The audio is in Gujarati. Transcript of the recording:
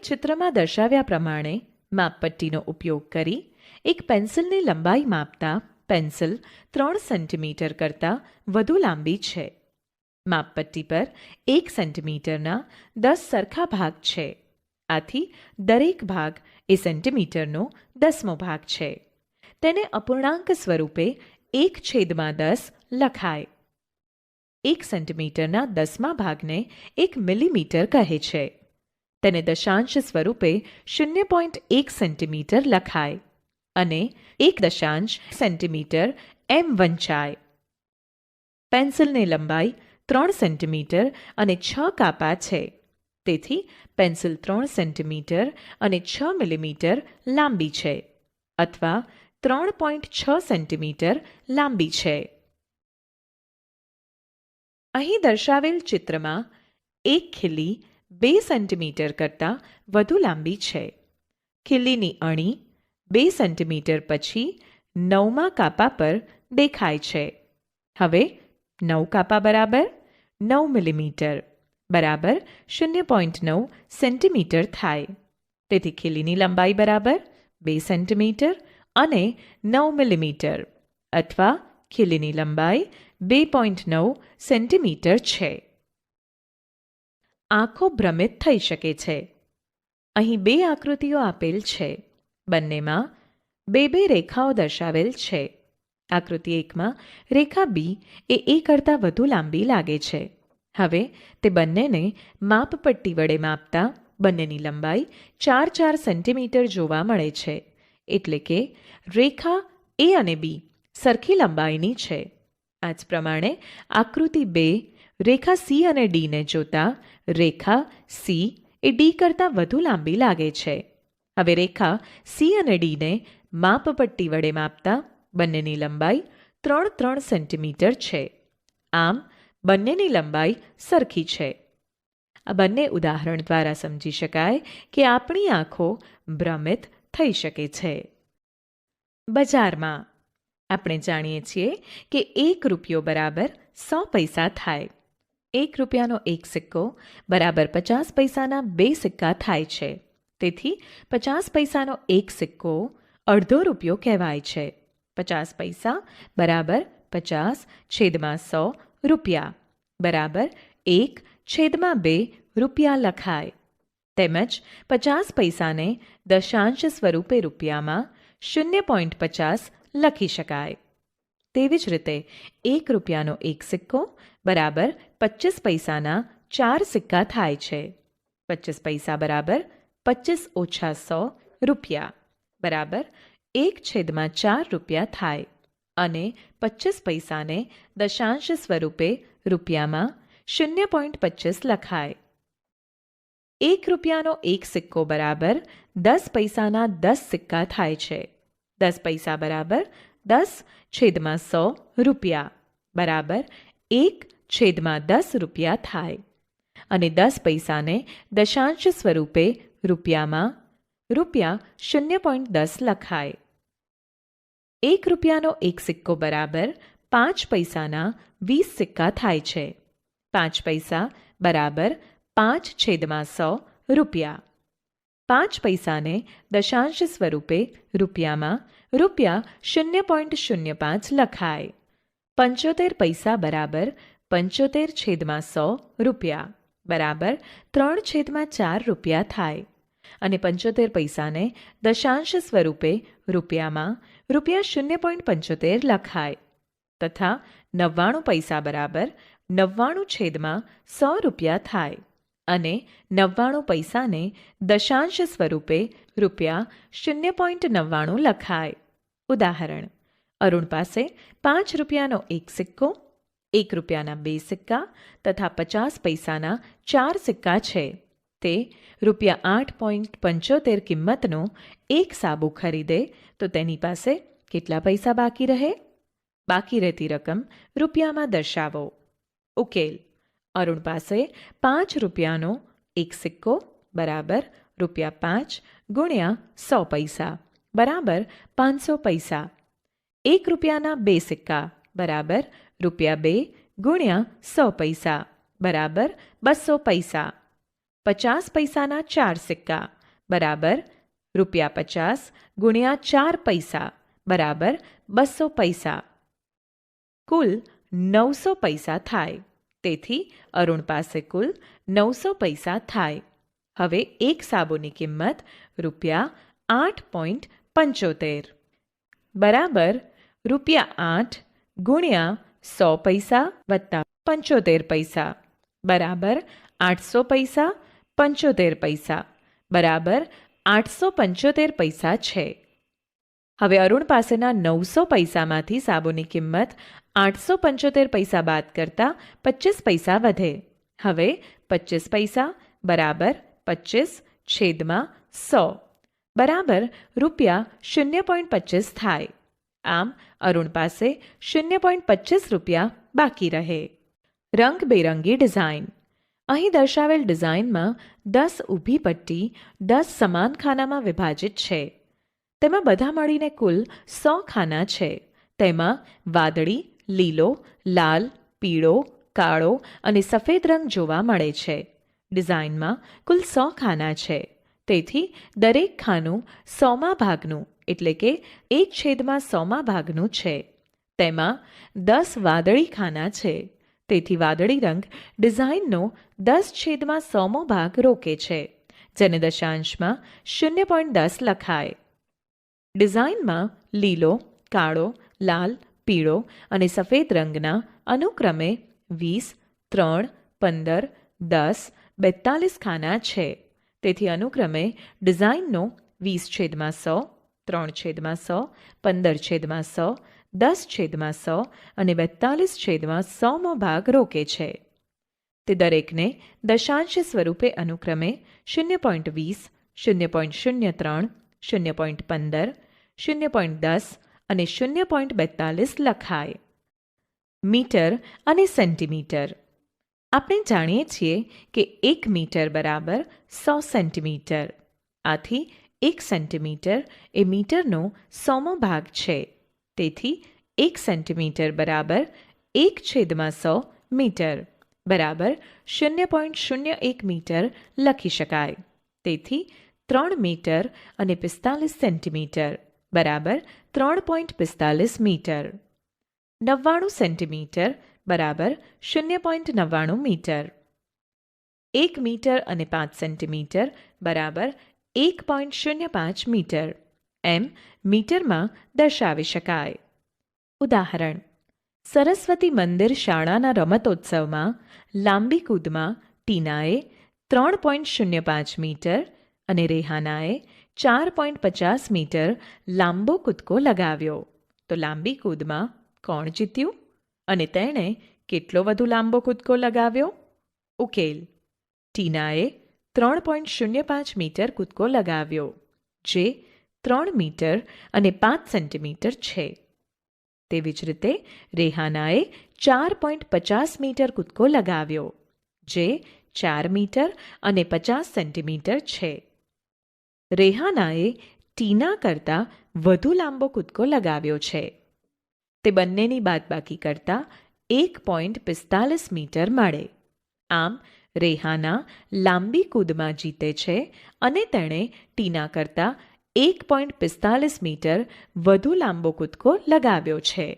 ચિત્રમાં દર્શાવ્યા પ્રમાણે માપપટ્ટીનો ઉપયોગ કરી એક પેન્સિલની લંબાઈ માપતા પેન્સિલ 3 સેન્ટીમીટર કરતાં વધુ લાંબી છે. માપપટ્ટી પર 1 સેન્ટીમીટરના 10 સરખા ભાગ છે. આથી દરેક ભાગ એ સેન્ટીમીટરનો 10મો ભાગ છે. તેને અપૂર્ણાંક સ્વરૂપે 1/10 લખાય. 1 સેન્ટીમીટરના 10મા ભાગને 1 મિલીમીટર કહે છે. તેને દશાંશ સ્વરૂપે 0.1 સેન્ટીમીટર લખાય અને 1 સેન્ટીમીટર એમ વંચાય. પેન્સિલની લંબાઈ 3 સેન્ટીમીટર અને 6 કાપા છે. તેથી પેન્સિલ 3 સેન્ટીમીટર અને 6 મિલીમીટર લાંબી છે અથવા 3.6 સેન્ટીમીટર લાંબી છે. અહીં દર્શાવેલ ચિત્રમાં એક ખીલી 2 સેન્ટીમીટર કરતાં વધુ લાંબી છે. ખીલીની અણી 2 સેન્ટીમીટર પછી 9મા કાપા પર દેખાય છે. હવે 9 કાપા બરાબર 9 મિલીમીટર બરાબર 0.9 સેન્ટીમીટર થાય. તેથી ખીલીની લંબાઈ બરાબર 2 સેન્ટીમીટર અને 9 મિલીમીટર અથવા ખીલીની લંબાઈ 2.9 સેન્ટીમીટર છે. આંખો ભ્રમિત થઈ શકે છે. અહીં 2 આકૃતિઓ આપેલ છે. બંનેમાં 2 રેખાઓ દર્શાવેલ છે. આકૃતિ 1માં રેખા બી એ એ કરતાં વધુ લાંબી લાગે છે. હવે તે બંનેને માપપટ્ટી વડે માપતા બંનેની લંબાઈ 4 સેન્ટીમીટર જોવા મળે છે. એટલે કે રેખા એ અને બી સરખી લંબાઈની છે. આ જ પ્રમાણે આકૃતિ 2 રેખા સી અને ડીને જોતા રેખા સી એ ડી કરતાં વધુ લાંબી લાગે છે. હવે રેખા સી અને ડીને માપપટ્ટી વડે માપતા બંનેની લંબાઈ 3 સેન્ટીમીટર છે. આમ બંનેની લંબાઈ સરખી છે. આ બંને ઉદાહરણ દ્વારા સમજી શકાય કે આપણી આંખો ભ્રમિત થઈ શકે છે. બજારમાં આપણે જાણીએ છીએ કે 1 રૂપિયો બરાબર 100 પૈસા થાય. 1 રૂપિયાનો એક સિક્કો બરાબર 50 પૈસાના 2 સિક્કા થાય છે. તેથી 50 પૈસાનો એક સિક્કો અડધો રૂપિયો કહેવાય છે. 50 પૈસા બરાબર 50/100 રૂપિયા બરાબર 1/2 રૂપિયા લખાય. તેમજ 50 પૈસાને દશાંશ સ્વરૂપે રૂપિયામાં 0.50 લખી શકાય. તેવી જ રીતે 1 રૂપિયાનો એક સિક્કો બરાબર 25 પૈસાના 4 સિક્કા થાય છે. 25 પૈસા બરાબર 25 - 100 રૂપિયા બરાબર 1/4 રૂપિયા થાય અને 25 પૈસાને દશાંશ સ્વરૂપે રૂપિયામાં 0.25 લખાય. 1 રૂપિયાનો એક સિક્કો બરાબર 10 પૈસાના 10 સિક્કા થાય છે. 10 પૈસા બરાબર 10/100 રૂપિયા બરાબર 1/10 રૂપિયા થાય અને 10 પૈસાને દશાંશ સ્વરૂપે રૂપિયામાં રૂપિયા 0.10 લખાય. 1 રૂપિયાનો એક સિક્કો બરાબર 5 પૈસાના 20 સિક્કા થાય છે. 5 પૈસા બરાબર 5/100 રૂપિયા. 5 પૈસાને દશાંશ સ્વરૂપે રૂપિયામાં રૂપિયા 0.05 લખાય. 75 પૈસા બરાબર 75/100 રૂપિયા બરાબર 3/4 રૂપિયા થાય અને 75 પૈસાને દશાંશ સ્વરૂપે રૂપિયામાં રૂપિયા 0.75 લખાય તથા 99 પૈસા બરાબર 99/100 રૂપિયા થાય અને 99 પૈસાને દશાંશ સ્વરૂપે રૂપિયા 0.99 લખાય. ઉદાહરણ: અરુણ પાસે 5 રૂપિયાનો એક સિક્કો, 1 રૂપિયાના 2 સિક્કા તથા 50 પૈસાના 4 સિક્કા છે. તે રૂપિયા 8.75 કિંમતનો એક સાબુ ખરીદે તો તેની પાસે કેટલા પૈસા બાકી રહે? બાકી રહેતી રકમ રૂપિયામાં દર્શાવો. ઉકેલ: અરુણ પાસે 5 રૂપિયાનો એક સિક્કો બરાબર રૂપિયા 5 ગુણ્યા 100 પૈસા બરાબર 500 પૈસા. 1 રૂપિયાના 2 સિક્કા બરાબર રૂપિયા 2 ગુણ્યા 100 પૈસા બરાબર 200 પૈસા. 50 પૈસાના 4 સિક્કા બરાબર ₹50 ગુણ્યા 4 પૈસા બરાબર 200 પૈસા. કુલ 900 પૈસા થાય. તેથી અરુણ પાસે કુલ 900 પૈસા થાય. હવે એક સાબુની કિંમત ₹8.75 બરાબર ₹8 ગુણ્યા 100 પૈસા વત્તા 75 પૈસા બરાબર 800 પૈસા 75 પૈસા બરાબર 875 પૈસા છે. હવે અરુણ પાસેના 900 પૈસામાંથી સાબુની કિંમત 875 પૈસા બાદ કરતા 25 પૈસા વધે. હવે 25 પૈસા બરાબર 25/100 બરાબર ₹0.25 થાય. આમ અરુણ પાસે ₹0.25 બાકી રહે. રંગબેરંગી ડિઝાઇન. અહીં દર્શાવેલ ડિઝાઇનમાં 10 ઊભી પટ્ટી 10 સમાન ખાનામાં વિભાજિત છે. તેમાં બધા મળીને કુલ 100 ખાના છે. તેમાં વાદળી, લીલો, લાલ, પીળો, કાળો અને સફેદ રંગ જોવા મળે છે. ડિઝાઇનમાં કુલ 100 ખાના છે. તેથી દરેક ખાનું 100મા ભાગનું એટલે કે 1/100મા ભાગનું છે. તેમાં 10 વાદળી ખાના છે. તેથી વાદળી રંગ ડિઝાઇનનો 10/100મો ભાગ રોકે છે, જેને દશાંશમાં 0.10 લખાય. ડિઝાઇનમાં લીલો, કાળો, લાલ, પીળો અને સફેદ રંગના અનુક્રમે 20, 3, 15, 10, 42 ખાના છે. તેથી અનુક્રમે ડિઝાઇનનો 20/100, 3/100, 15/100, 10/100 અને 42/100મો ભાગ રોકે છે. તે દરેકને દશાંશ સ્વરૂપે અનુક્રમે 0.20, 0.03, 0.15, 0.10 અને 0.42 લખાય. મીટર અને સેન્ટીમીટર. આપણે જાણીએ છીએ કે 1 મીટર બરાબર 100 સેન્ટીમીટર. આથી 1 સેન્ટીમીટર એ મીટરનો 100મો ભાગ છે. તેથી 1 સેન્ટીમીટર બરાબર 1/100 મીટર બરાબર 0.01 મીટર લખી શકાય. તેથી 3 મીટર અને 45 સેન્ટીમીટર બરાબર 3.45 મીટર. 99 સેન્ટીમીટર બરાબર 0.99 મીટર. 1 મીટર અને 5 સેન્ટીમીટર બરાબર 1.05 મીટર એમ મીટરમાં દર્શાવી શકાય. ઉદાહરણ: સરસ્વતી મંદિર શાળાના રમતોત્સવમાં લાંબી કૂદમાં ટીનાએ 3.05 મીટર અને રેહાનાએ 4.50 મીટર લાંબો કૂદકો લગાવ્યો. તો લાંબી કૂદમાં કોણ જીત્યું અને તેણે કેટલો વધુ લાંબો કૂદકો લગાવ્યો? ઉકેલ: ટીનાએ 3.05 મીટર કૂદકો લગાવ્યો, જે 3 મીટર અને 5 સેન્ટીમીટર છે. તેવી જ રીતે રેહાનાએ 4.50 મીટર કૂદકો લગાવ્યો, જે 4 મીટર અને 50 સેન્ટીમીટર છે. રેહાનાએ ટીના કરતાં વધુ લાંબો કૂદકો લગાવ્યો છે. તે બંનેની બાદબાકી કરતાં 1.45 મીટર મળે. આમ રેહાના લાંબી કૂદમાં જીતે છે અને તેણે ટીના કરતાં 1.45 મીટર વધુ લાંબો કૂદકો લગાવ્યો છે.